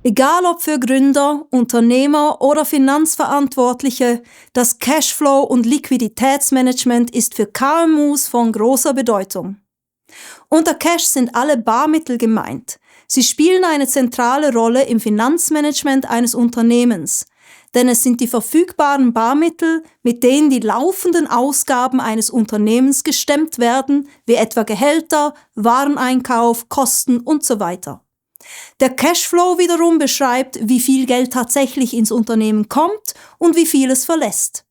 Egal ob für Gründer, Unternehmer oder Finanzverantwortliche, das Cashflow- und Liquiditätsmanagement ist für KMUs von großer Bedeutung. Unter Cash sind alle Barmittel gemeint. Sie spielen eine zentrale Rolle im Finanzmanagement eines Unternehmens, denn es sind die verfügbaren Barmittel, mit denen die laufenden Ausgaben eines Unternehmens gestemmt werden, wie etwa Gehälter, Wareneinkauf, Kosten usw. Der Cashflow wiederum beschreibt, wie viel Geld tatsächlich ins Unternehmen kommt und wie viel es verlässt.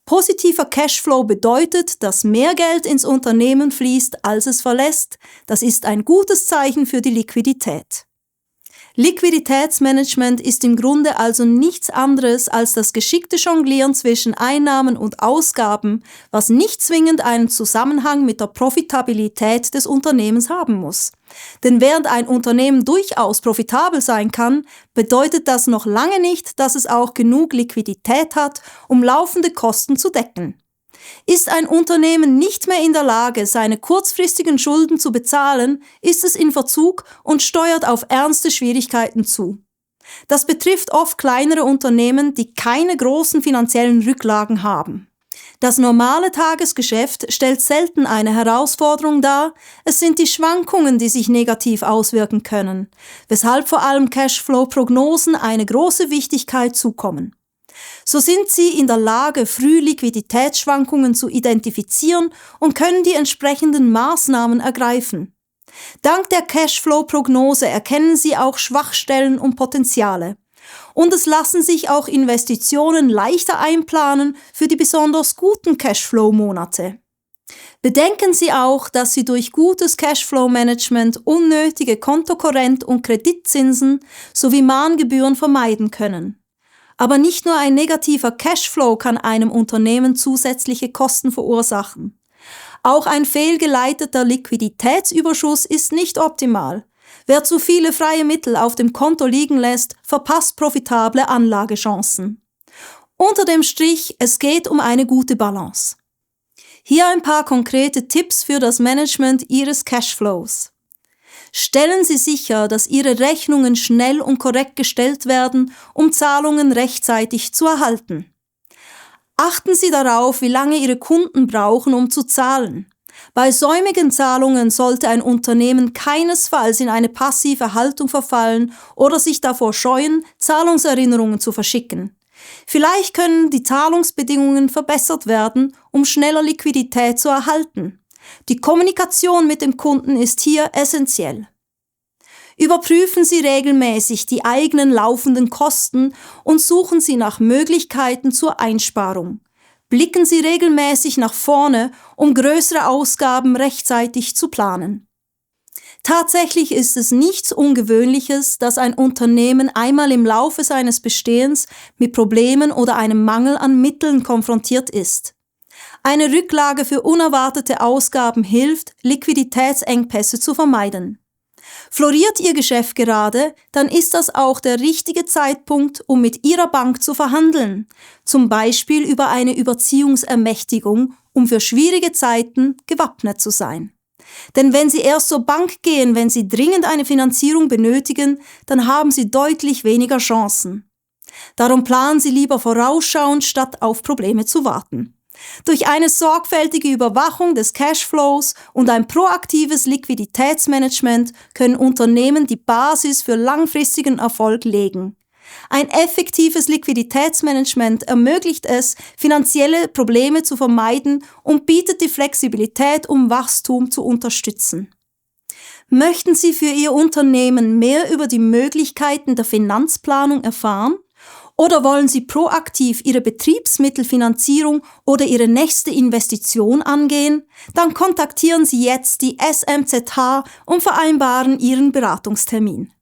Positiver Cashflow bedeutet, dass mehr Geld ins Unternehmen fließt, als es verlässt. Das ist ein gutes Zeichen für die Liquidität. Liquiditätsmanagement ist im Grunde also nichts anderes als das geschickte Jonglieren zwischen Einnahmen und Ausgaben, was nicht zwingend einen Zusammenhang mit der Profitabilität des Unternehmens haben muss. Denn während ein Unternehmen durchaus profitabel sein kann, bedeutet das noch lange nicht, dass es auch genug Liquidität hat, um laufende Kosten zu decken. Ist ein Unternehmen nicht mehr in der Lage, seine kurzfristigen Schulden zu bezahlen, ist es in Verzug und steuert auf ernste Schwierigkeiten zu. Das betrifft oft kleinere Unternehmen, die keine großen finanziellen Rücklagen haben. Das normale Tagesgeschäft stellt selten eine Herausforderung dar, es sind die Schwankungen, die sich negativ auswirken können, weshalb vor allem Cashflow-Prognosen eine große Wichtigkeit zukommen. So sind Sie in der Lage, früh Liquiditätsschwankungen zu identifizieren und können die entsprechenden Maßnahmen ergreifen. Dank der Cashflow-Prognose erkennen Sie auch Schwachstellen und Potenziale. Und es lassen sich auch Investitionen leichter einplanen für die besonders guten Cashflow-Monate. Bedenken Sie auch, dass Sie durch gutes Cashflow-Management unnötige Kontokorrent- und Kreditzinsen sowie Mahngebühren vermeiden können. Aber nicht nur ein negativer Cashflow kann einem Unternehmen zusätzliche Kosten verursachen. Auch ein fehlgeleiteter Liquiditätsüberschuss ist nicht optimal. Wer zu viele freie Mittel auf dem Konto liegen lässt, verpasst profitable Anlagechancen. Unter dem Strich, es geht um eine gute Balance. Hier ein paar konkrete Tipps für das Management Ihres Cashflows. Stellen Sie sicher, dass Ihre Rechnungen schnell und korrekt gestellt werden, um Zahlungen rechtzeitig zu erhalten. Achten Sie darauf, wie lange Ihre Kunden brauchen, um zu zahlen. Bei säumigen Zahlungen sollte ein Unternehmen keinesfalls in eine passive Haltung verfallen oder sich davor scheuen, Zahlungserinnerungen zu verschicken. Vielleicht können die Zahlungsbedingungen verbessert werden, um schneller Liquidität zu erhalten. Die Kommunikation mit dem Kunden ist hier essentiell. Überprüfen Sie regelmäßig die eigenen laufenden Kosten und suchen Sie nach Möglichkeiten zur Einsparung. Blicken Sie regelmäßig nach vorne, um größere Ausgaben rechtzeitig zu planen. Tatsächlich ist es nichts Ungewöhnliches, dass ein Unternehmen einmal im Laufe seines Bestehens mit Problemen oder einem Mangel an Mitteln konfrontiert ist. Eine Rücklage für unerwartete Ausgaben hilft, Liquiditätsengpässe zu vermeiden. Floriert Ihr Geschäft gerade, dann ist das auch der richtige Zeitpunkt, um mit Ihrer Bank zu verhandeln, zum Beispiel über eine Überziehungsermächtigung, um für schwierige Zeiten gewappnet zu sein. Denn wenn Sie erst zur Bank gehen, wenn Sie dringend eine Finanzierung benötigen, dann haben Sie deutlich weniger Chancen. Darum planen Sie lieber vorausschauend, statt auf Probleme zu warten. Durch eine sorgfältige Überwachung des Cashflows und ein proaktives Liquiditätsmanagement können Unternehmen die Basis für langfristigen Erfolg legen. Ein effektives Liquiditätsmanagement ermöglicht es, finanzielle Probleme zu vermeiden und bietet die Flexibilität, um Wachstum zu unterstützen. Möchten Sie für Ihr Unternehmen mehr über die Möglichkeiten der Finanzplanung erfahren? Oder wollen Sie proaktiv Ihre Betriebsmittelfinanzierung oder Ihre nächste Investition angehen? Dann kontaktieren Sie jetzt die SMZH und vereinbaren Ihren Beratungstermin.